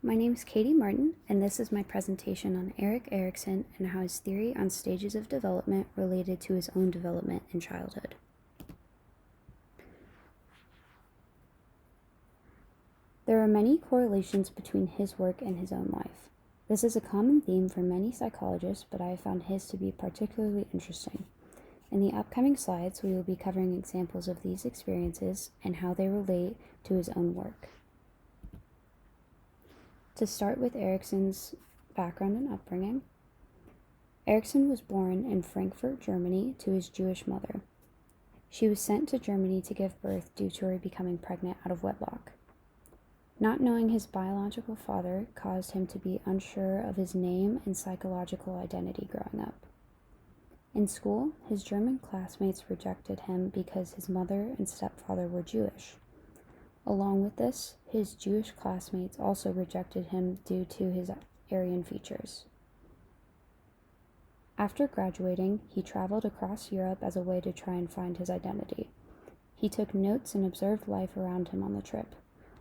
my name is Katie Martin, and this is my presentation on Erik Erikson and how his theory on stages of development related to his own development in childhood. There are many correlations between his work and his own life. This is a common theme for many psychologists, but I have found his to be particularly interesting. In the upcoming slides, we will be covering examples of these experiences and how they relate to his own work. To start with Erikson's background and upbringing, Erikson was born in Frankfurt, Germany, to his Jewish mother. She was sent to Germany to give birth due to her becoming pregnant out of wedlock. Not knowing his biological father caused him to be unsure of his name and psychological identity growing up. In school, his German classmates rejected him because his mother and stepfather were Jewish. Along with this, his Jewish classmates also rejected him due to his Aryan features. After graduating, he traveled across Europe as a way to try and find his identity. He took notes and observed life around him on the trip.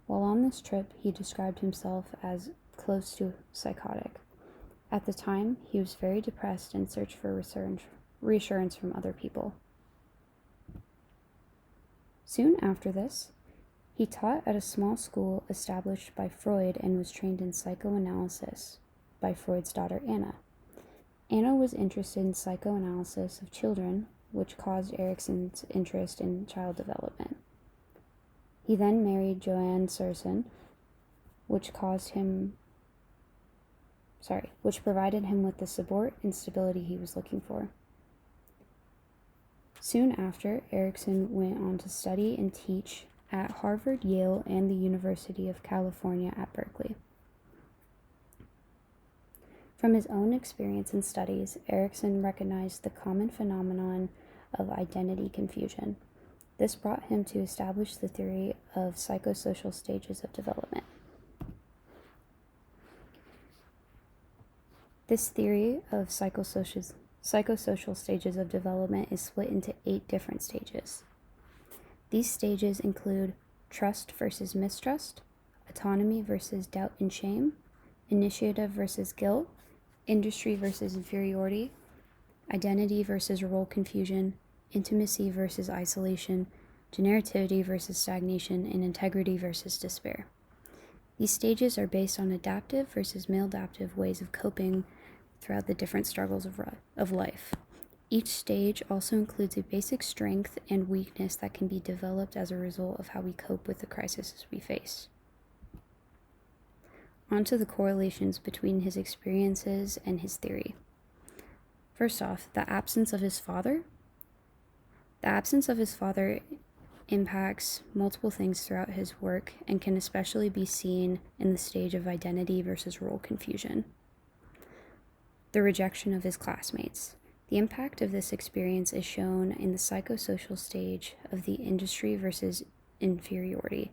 While on this trip, he described himself as close to psychotic. At the time, he was very depressed and searched for reassurance from other people. Soon after this, he taught at a small school established by Freud and was trained in psychoanalysis by Freud's daughter Anna. Anna was interested in psychoanalysis of children, which caused Erikson's interest in child development. He then married Joanne Serson, which provided him with the support and stability he was looking for. Soon after, Erikson went on to study and teach at Harvard, Yale, and the University of California at Berkeley. From his own experience and studies, Erikson recognized the common phenomenon of identity confusion. This brought him to establish the theory of psychosocial stages of development. This theory of psychosocial stages of development is split into 8 different stages. These stages include trust versus mistrust, autonomy versus doubt and shame, initiative versus guilt, industry versus inferiority, identity versus role confusion, intimacy versus isolation, generativity versus stagnation, and integrity versus despair. These stages are based on adaptive versus maladaptive ways of coping throughout the different struggles of life. Each stage also includes a basic strength and weakness that can be developed as a result of how we cope with the crises we face. On to the correlations between his experiences and his theory. First off, the absence of his father. The absence of his father impacts multiple things throughout his work and can especially be seen in the stage of identity versus role confusion. The rejection of his classmates. The impact of this experience is shown in the psychosocial stage of the industry versus inferiority.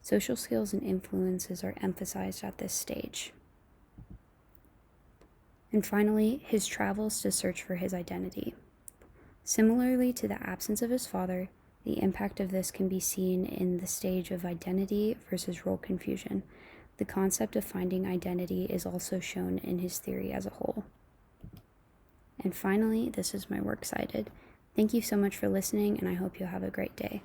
Social skills and influences are emphasized at this stage. And finally, his travels to search for his identity. Similarly to the absence of his father, the impact of this can be seen in the stage of identity versus role confusion. The concept of finding identity is also shown in his theory as a whole. And finally, this is my works cited. Thank you so much for listening, and I hope you'll have a great day.